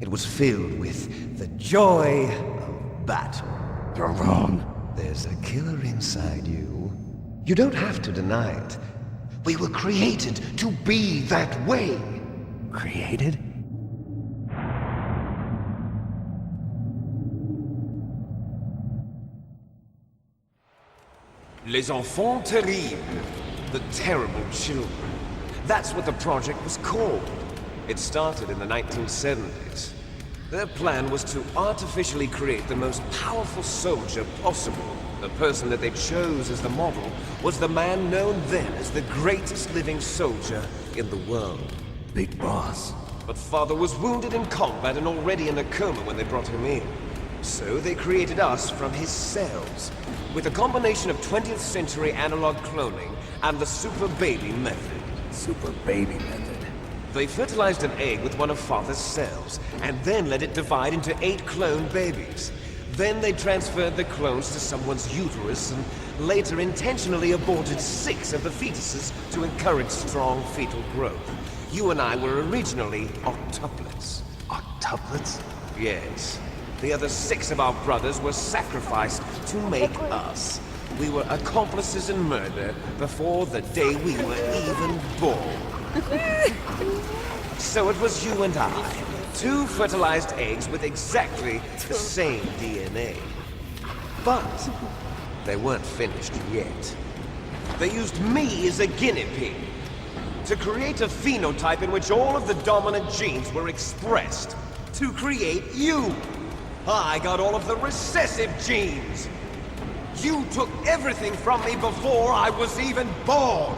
It was filled with the joy of battle. You're wrong. There's a killer inside you. You don't have to deny it. We were created to be that way. Created? Les enfants terribles. The terrible children. That's what the project was called. It started in the 1970s. Their plan was to artificially create the most powerful soldier possible. The person that they chose as the model was the man known then as the greatest living soldier in the world. Big Boss. But Father was wounded in combat and already in a coma when they brought him in. So they created us from his cells, with a combination of 20th century analog cloning and the Super Baby method. Super Baby method. They fertilized an egg with one of Father's cells, and then let it divide into 8 clone babies. Then they transferred the clones to someone's uterus, and later intentionally aborted 6 of the fetuses to encourage strong fetal growth. You and I were originally octuplets. Octuplets? Yes. The other 6 of our brothers were sacrificed to make us. We were accomplices in murder before the day we were even born. So it was you and I, 2 fertilized eggs with exactly the same DNA. But they weren't finished yet. They used me as a guinea pig to create a phenotype in which all of the dominant genes were expressed to create you. I got all of the recessive genes. You took everything from me before I was even born.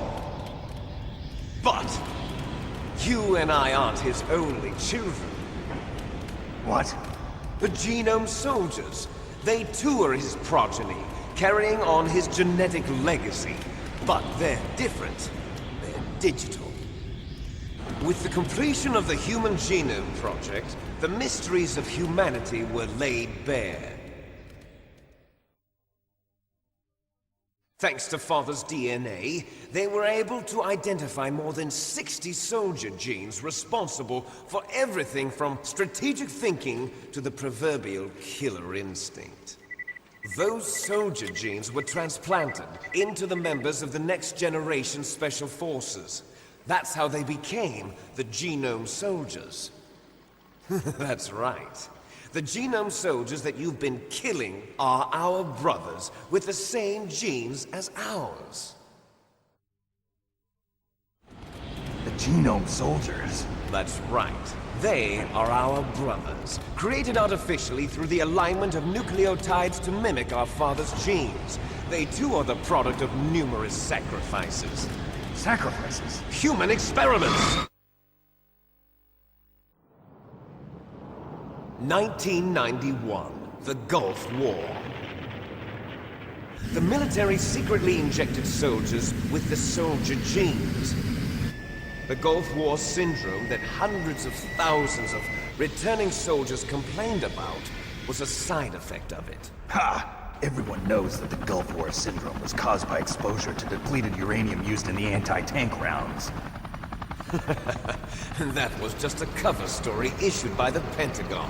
But you and I aren't his only children. What? The Genome Soldiers. They too are his progeny, carrying on his genetic legacy. But they're different. They're digital. With the completion of the Human Genome Project, the mysteries of humanity were laid bare. Thanks to Father's DNA, they were able to identify more than 60 soldier genes responsible for everything from strategic thinking to the proverbial killer instinct. Those soldier genes were transplanted into the members of the next generation Special Forces. That's how they became the Genome Soldiers. That's right. The Genome Soldiers that you've been killing are our brothers with the same genes as ours. The Genome Soldiers? That's right. They are our brothers, created artificially through the alignment of nucleotides to mimic our father's genes. They too are the product of numerous sacrifices. Sacrifices? Human experiments! 1991, the Gulf War. The military secretly injected soldiers with the soldier genes. The Gulf War syndrome that hundreds of thousands of returning soldiers complained about was a side effect of it. Ha! Everyone knows that the Gulf War syndrome was caused by exposure to depleted uranium used in the anti-tank rounds. That was just a cover story issued by the Pentagon.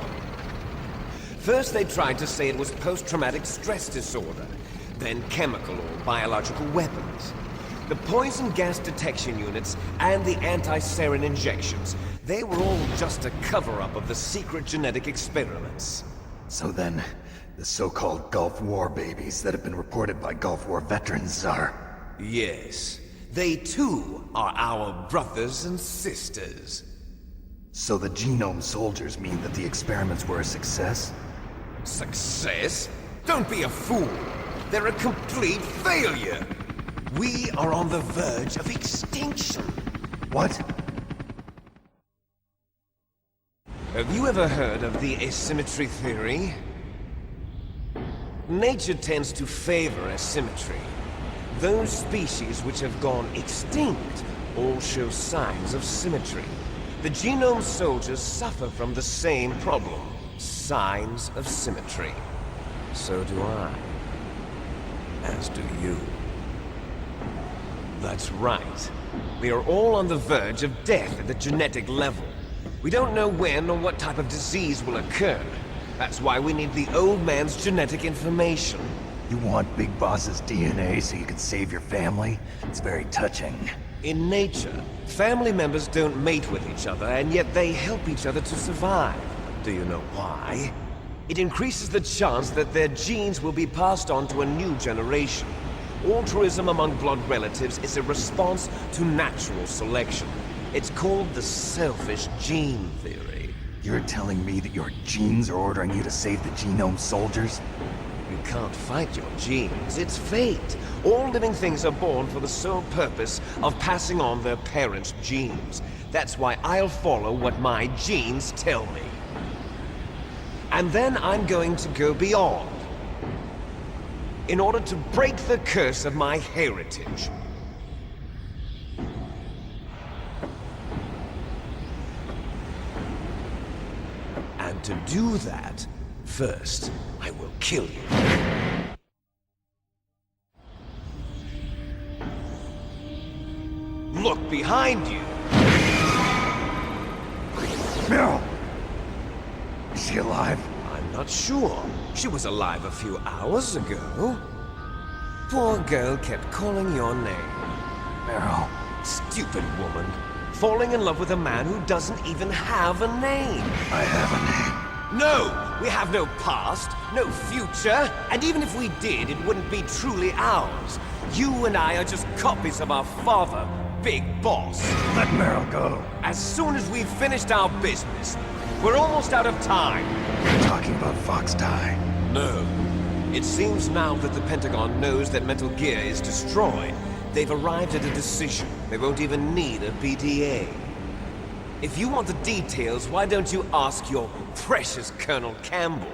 First they tried to say it was post-traumatic stress disorder, then chemical or biological weapons. The poison gas detection units and the anti-sarin injections, they were all just a cover-up of the secret genetic experiments. So then, the so-called Gulf War babies that have been reported by Gulf War veterans are... Yes. They too are our brothers and sisters. So the Genome Soldiers mean that the experiments were a success? Success? Don't be a fool! They're a complete failure! We are on the verge of extinction. What? Have you ever heard of the asymmetry theory? Nature tends to favor asymmetry. Those species which have gone extinct all show signs of symmetry. The Genome Soldiers suffer from the same problem, signs of symmetry. So do I. As do you. That's right. We are all on the verge of death at the genetic level. We don't know when or what type of disease will occur. That's why we need the old man's genetic information. You want Big Boss's DNA so you can save your family? It's very touching. In nature, family members don't mate with each other, and yet they help each other to survive. Do you know why? It increases the chance that their genes will be passed on to a new generation. Altruism among blood relatives is a response to natural selection. It's called the selfish gene theory. You're telling me that your genes are ordering you to save the Genome Soldiers? You can't fight your genes. It's fate. All living things are born for the sole purpose of passing on their parents' genes. That's why I'll follow what my genes tell me. And then I'm going to go beyond, in order to break the curse of my heritage. And to do that, first, I will kill you. Look behind you! Meryl! Is she alive? I'm not sure. She was alive a few hours ago. Poor girl kept calling your name. Meryl. Stupid woman. Falling in love with a man who doesn't even have a name. I have a name. No! We have no past, no future, and even if we did, it wouldn't be truly ours. You and I are just copies of our father, Big Boss. Let Meryl go. As soon as we've finished our business, we're almost out of time. You're talking about Fox Die. No. It seems now that the Pentagon knows that Metal Gear is destroyed. They've arrived at a decision. They won't even need a PTA. If you want the details, why don't you ask your precious Colonel Campbell?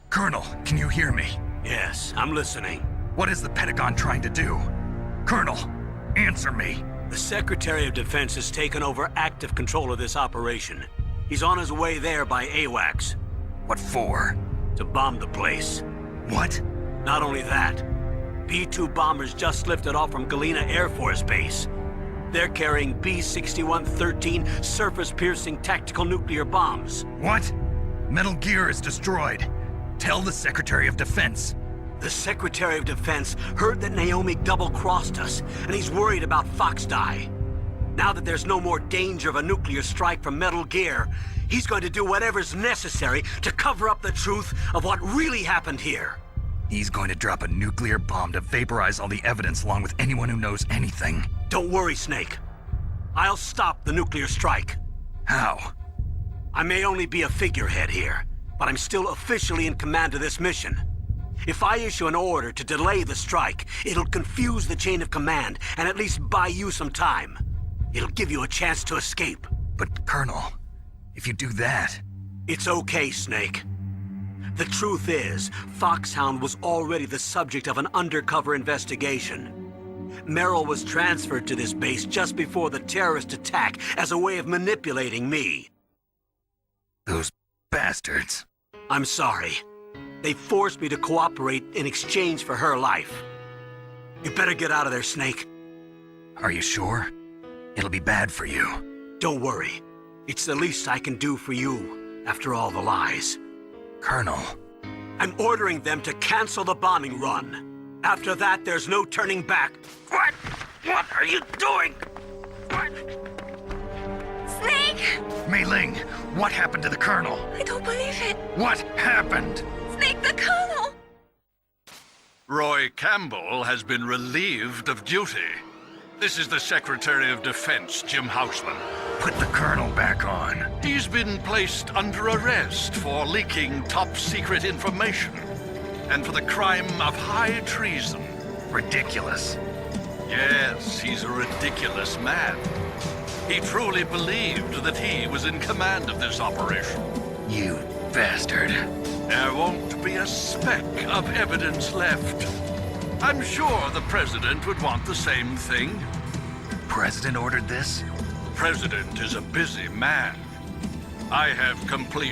Colonel, can you hear me? Yes, I'm listening. What is the Pentagon trying to do? Colonel, answer me. The Secretary of Defense has taken over active control of this operation. He's on his way there by AWACS. What for? To bomb the place. What? Not only that, B-2 bombers just lifted off from Galena Air Force Base. They're carrying B-6113 surface-piercing tactical nuclear bombs. What? Metal Gear is destroyed. Tell the Secretary of Defense. The Secretary of Defense heard that Naomi double-crossed us, and he's worried about Fox Die. Now that there's no more danger of a nuclear strike from Metal Gear, he's going to do whatever's necessary to cover up the truth of what really happened here. He's going to drop a nuclear bomb to vaporize all the evidence along with anyone who knows anything. Don't worry, Snake. I'll stop the nuclear strike. How? I may only be a figurehead here, but I'm still officially in command of this mission. If I issue an order to delay the strike, it'll confuse the chain of command and at least buy you some time. It'll give you a chance to escape. But, Colonel, if you do that... It's okay, Snake. The truth is, Foxhound was already the subject of an undercover investigation. Meryl was transferred to this base just before the terrorist attack as a way of manipulating me. Those bastards. I'm sorry. They forced me to cooperate in exchange for her life. You better get out of there, Snake. Are you sure? It'll be bad for you. Don't worry. It's the least I can do for you, after all the lies. Colonel. I'm ordering them to cancel the bombing run. After that, there's no turning back. What? What are you doing? What? Snake! Mei Ling, what happened to the Colonel? I don't believe it. What happened? Snake the Colonel! Roy Campbell has been relieved of duty. This is the Secretary of Defense, Jim Houseman. Put the Colonel back on. He's been placed under arrest for leaking top-secret information and for the crime of high treason. Ridiculous. Yes, he's a ridiculous man. He truly believed that he was in command of this operation. You bastard. There won't be a speck of evidence left. I'm sure the President would want the same thing. President ordered this? The President is a busy man. I have complete